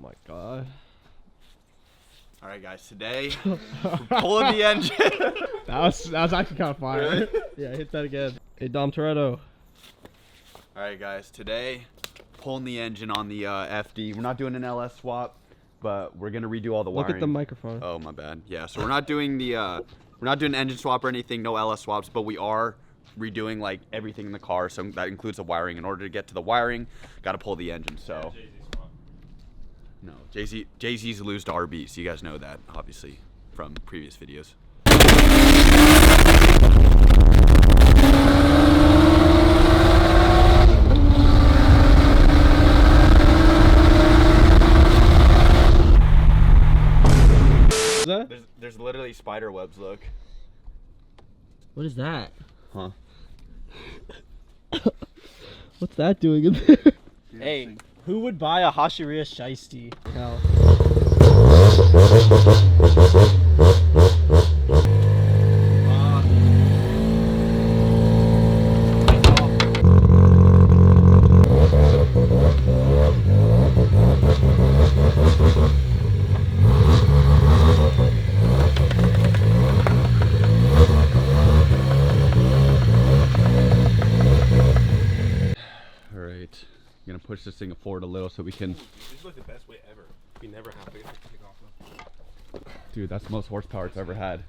my god. All right, guys. Today, we're pulling the engine. That was actually kind of fire. Really? Yeah, hit that again. Hey, Dom Toretto. All right, guys. Today, pulling the engine on the FD. We're not doing an LS swap, but we're gonna redo all the wiring. Look at the microphone. Oh, my bad. Yeah. So we're not doing the we're not doing an engine swap or anything. No LS swaps, but we are redoing like everything in the car. So that includes the wiring. In order to get to the wiring, got to pull the engine. So. No, Jay-Z's lose to RB, so you guys know that, obviously, from previous videos. Is that? There's literally spider webs, look. What is that? Huh? What's that doing in there? Hey, who would buy a Hashiriya Shiesty? Hell. Gonna push this thing forward a little so we can. This is like the best way ever. We never have to take off though. Dude, that's the most horsepower it's ever had.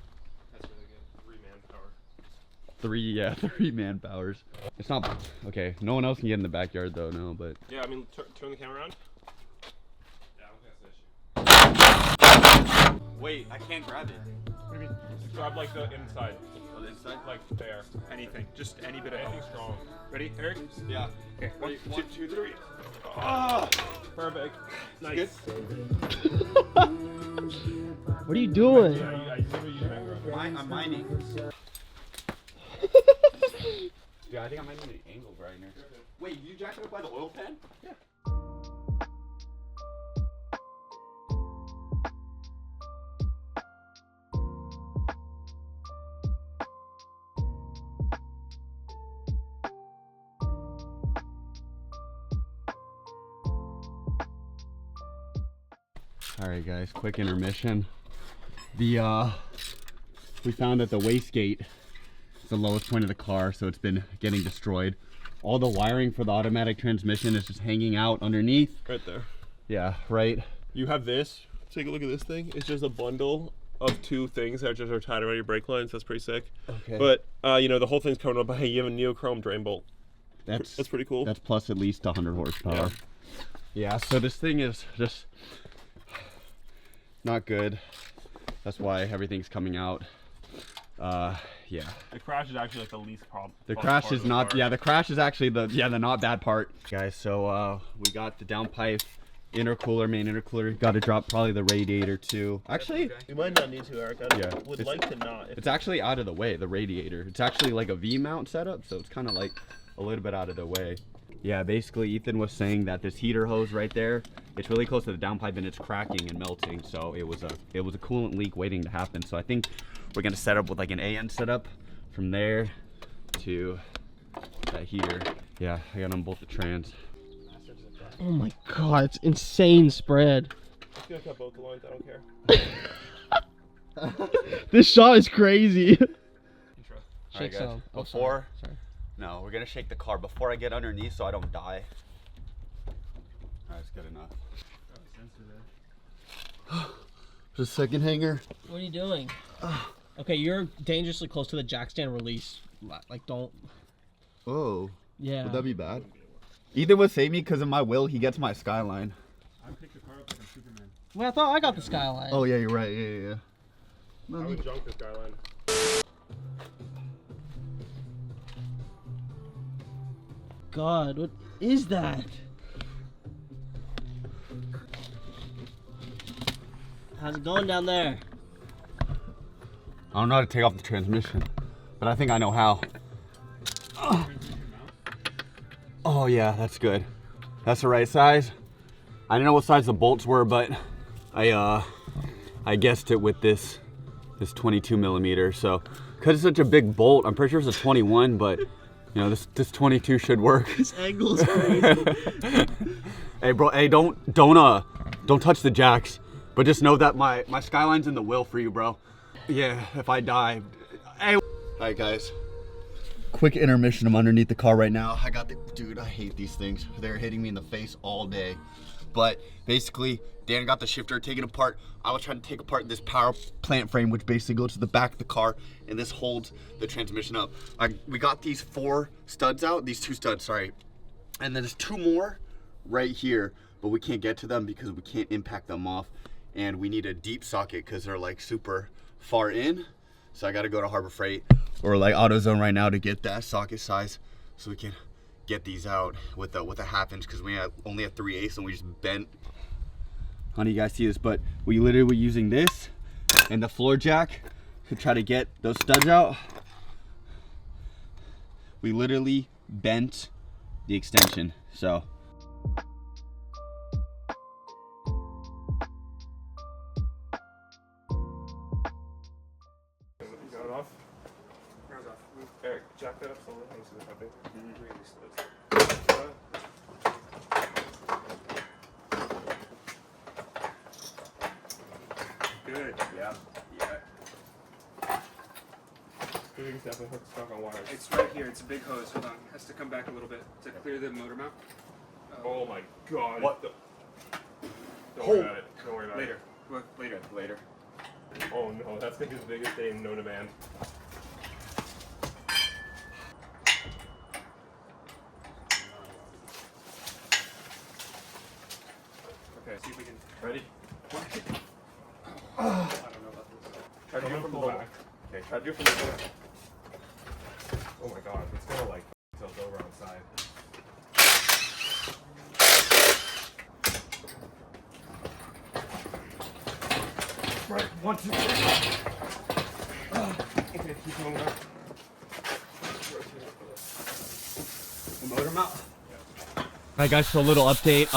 That's really good. 3-man power. 3 powers. It's not okay. No one else can get in the backyard though, no. But yeah, I mean, turn the camera around. Yeah, I don't think that's the issue. wait, I can't grab it. What do you mean? Just grab like the inside. Oh, the inside? Like there. Anything. Just any bit of anything strong. Ready, Eric? Yeah. Okay. Ready? 1, 2, 3. Ah! Perfect. Nice. What are you doing? I'm mining. Yeah, I think I might need an angle grinder. Wait, you jacked it up by the oil pan? Yeah. All right, guys, quick intermission. We found that the wastegate is the lowest point of the car, so it's been getting destroyed. All the wiring for the automatic transmission is just hanging out underneath. Right there. Yeah, right. You have this. Take a look at this thing. It's just a bundle of 2 things that just are tied around your brake lines. That's pretty sick. Okay. But you know, the whole thing's covered up by you have a neochrome drain bolt. That's pretty cool. That's plus at least 100 horsepower. Yeah, so this thing is just not good. That's why everything's coming out. Yeah. The crash is actually like the least problem. The crash is not, yeah, the crash is actually the not bad part. Guys, so we got the downpipe intercooler, main intercooler. Got to drop probably the radiator too. Actually, You might not need to, Eric. I would it's- like to not. it's actually out of the way, the radiator. It's actually like a V-mount setup, so it's kind of like a little bit out of the way. Yeah, basically Ethan was saying that this heater hose right there, it's really close to the downpipe and it's cracking and melting. So it was a coolant leak waiting to happen. So I think we're gonna set up with like an AN setup from there to that heater. Yeah, I gotta unbolt the trans. Oh my god, it's insane spread. I'm gonna cut both the lines. I don't care. This shot is crazy. Intro. Shake guys, some. Oh, before- sorry. No, we're gonna shake the car before I get underneath so I don't die. That's good enough. There's a second hanger. What are you doing? Okay, you're dangerously close to the jack stand release. Like, don't. Oh, Yeah. would that be bad? Ethan would save me because of my will. He gets my Skyline. I picked the car up like a Superman. Well, I thought I got the Skyline. Oh yeah, you're right. Yeah. I would junk the Skyline. God, what is that? How's it going down there? I don't know how to take off the transmission, but I think I know how. Oh yeah, that's good. That's the right size. I didn't know what size the bolts were, but I guessed it with this 22 millimeter. So, cause it's such a big bolt, I'm pretty sure it's a 21, but you know, this 22 should work. This angle is crazy. Hey bro, hey, don't Don't touch the jacks, but just know that my Skyline's in the will for you, bro. Yeah, if I die. Hey. All right, guys. Quick intermission. I'm underneath the car right now. I got the, dude, I hate these things. They're hitting me in the face all day. But basically, Dan got the shifter taken apart. I was trying to take apart this power plant frame, which basically goes to the back of the car, and this holds the transmission up. We got these 4 studs out, these 2 studs, sorry. And then there's 2 more right here, but we can't get to them because we can't impact them off. And we need a deep socket because they're like super far in. So I gotta go to Harbor Freight or like AutoZone right now to get that socket size so we can get these out with a 1/2 inch because we only have 3/8 and we just bent. I don't know if you guys see this, but we literally were using this and the floor jack to try to get those studs out. We literally bent the extension, so. Got it off? Ground's off. Eric, jack that up slowly. Let me see this happen. Really slow. Good. Yeah. We can definitely hook the stock on wires. It's right here. It's a big hose. Hold on. It has to come back a little bit to clear the motor mount. Oh my god. What the? Don't worry about it. Don't worry about Later. it. Well, later. Later. Oh no, that's gonna be the biggest day known to man. Okay, see if we can. Ready? I don't know about this. Try to do it from the back. Okay, try to do it from the back. Oh my god, it's gonna like tilt over on side. Right, 1, 2, 3. Okay, keep going up. The motor mount. Alright guys, so a little update.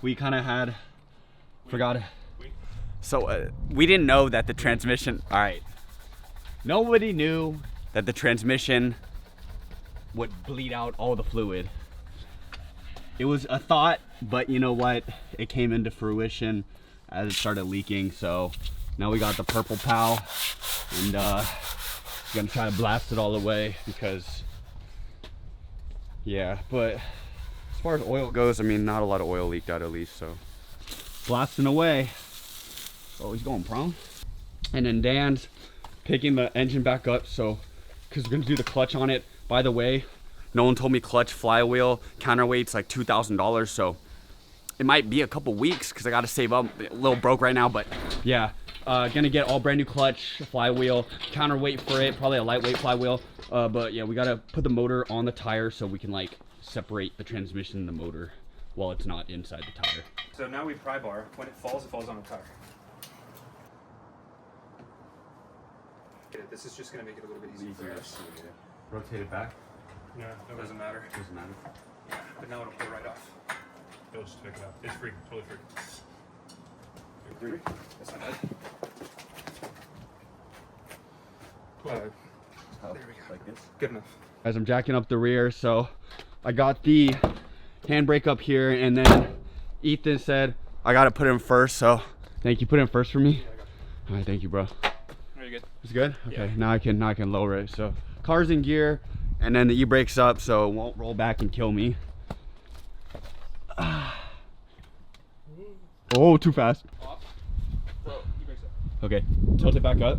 We kind of had, forgot it. So we didn't know that the transmission, all right. Nobody knew that the transmission would bleed out all the fluid. It was a thought, but you know what? It came into fruition as it started leaking. So now we got the purple pal and gonna try to blast it all away because, yeah, but as far as oil goes, I mean, not a lot of oil leaked out at least, so. Blasting away. Oh, he's going prone. And then Dan's picking the engine back up, so, because we're gonna do the clutch on it. By the way, no one told me clutch, flywheel, counterweight's like $2,000, so it might be a couple weeks because I gotta save up. A little broke right now, but yeah. Gonna get all brand new clutch, flywheel, counterweight for it, probably a lightweight flywheel. But yeah, we gotta put the motor on the tire so we can like separate the transmission and the motor while it's not inside the tire. So now we pry bar. When it falls on the tire. Okay, this is just going to make it a little bit easier for us. Rotate it back. Yeah, It doesn't matter. Doesn't matter. Yeah, but now it'll pull right off. it'll just pick it up. It's free, totally free. Three. That's not bad. Cool. There we go. Like this. Good enough. Guys, I'm jacking up the rear, so I got the handbrake up here, and then Ethan said I gotta put it in first, so thank you. Put it in first for me. All right, thank you, bro. Are you good? It's good. Okay, Yeah. now I can lower it. So car's in gear, and then the e-brake's up, so it won't roll back and kill me. Oh, too fast. Off. Bro, you break up. Okay, tilt it back up.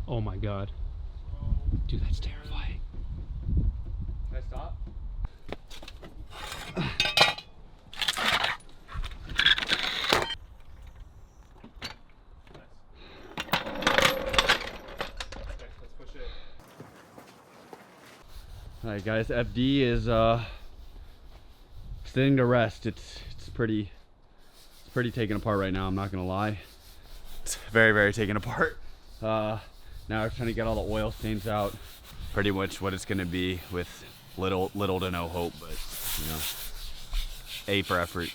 Oh my god. Dude, that's terrifying. Can I stop? Okay, let's push it. All right, guys, FD is sitting to rest. It's pretty taken apart right now. I'm not gonna lie. It's very taken apart. Now we're trying to get all the oil stains out. Pretty much what it's gonna be with little to no hope, but you know, A for effort.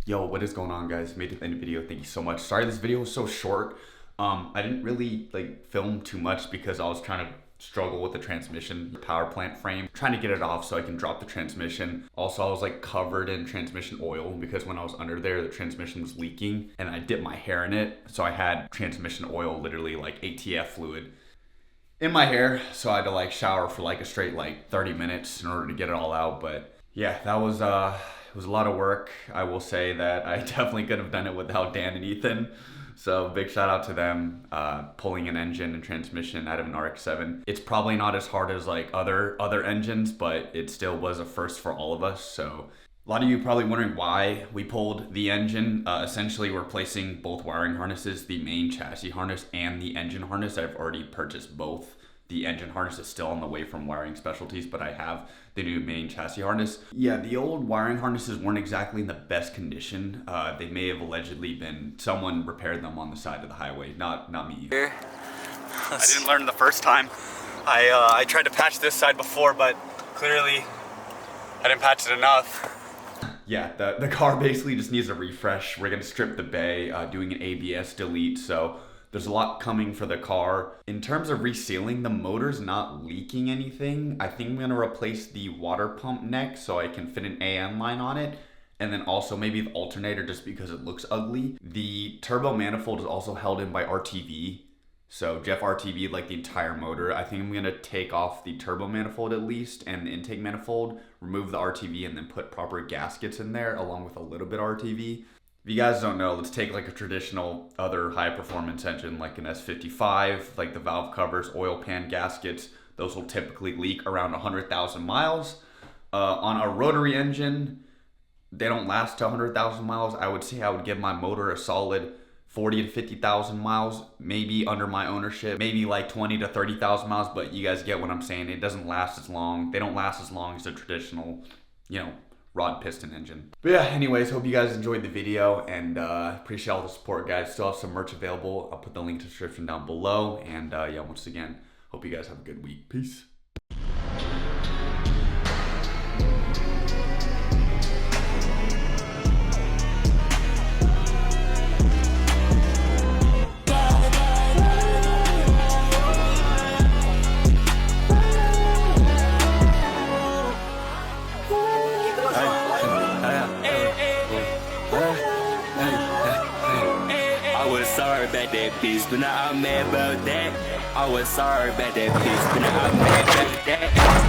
Yo, what is going on, guys? Made it to the end of the video. Thank you so much. Sorry this video was so short. I didn't really like film too much because I was trying to struggle with the transmission power plant frame, trying to get it off so I can drop the transmission. Also, I was like covered in transmission oil because when I was under there, the transmission was leaking and I dipped my hair in it. So I had transmission oil, literally like ATF fluid in my hair. So I had to like shower for like a straight like 30 minutes in order to get it all out. But yeah, that was, it was a lot of work. I will say that I definitely could have done it without Dan and Ethan. So big shout out to them, pulling an engine and transmission out of an RX7. It's probably not as hard as like other engines, but it still was a first for all of us. So a lot of you probably wondering why we pulled the engine. Essentially replacing both wiring harnesses, the main chassis harness and the engine harness. I've already purchased both. The engine harness is still on the way from Wiring Specialties, but I have the new main chassis harness. Yeah, the old wiring harnesses weren't exactly in the best condition. They may have allegedly been, someone repaired them on the side of the highway, not me. I didn't learn the first time. I tried to patch this side before, but clearly I didn't patch it enough. Yeah, the car basically just needs a refresh. We're gonna strip the bay, doing an ABS delete, so there's a lot coming for the car. In terms of resealing, the motor's not leaking anything. I think I'm gonna replace the water pump neck so I can fit an AN line on it. And then also maybe the alternator just because it looks ugly. The turbo manifold is also held in by RTV. So Jeff RTV'd like the entire motor. I think I'm gonna take off the turbo manifold at least and the intake manifold, remove the RTV and then put proper gaskets in there along with a little bit of RTV. If you guys don't know, let's take like a traditional other high performance engine like an S55, like the valve covers, oil pan gaskets, those will typically leak around 100,000 miles. On a rotary engine, they don't last to 100,000 miles. I would say I would give my motor a solid 40 to 50,000 miles, maybe under my ownership, maybe like 20 to 30,000 miles, but you guys get what I'm saying. It doesn't last as long. They don't last as long as a traditional, you know, rod piston engine. But yeah, anyways, hope you guys enjoyed the video and appreciate all the support, guys. Still have some merch available. I'll put the link to the description down below. And yeah, once again, hope you guys have a good week. Peace. About that bitch, but now I'm mad about that. I was sorry about that bitch, but now I'm mad about that.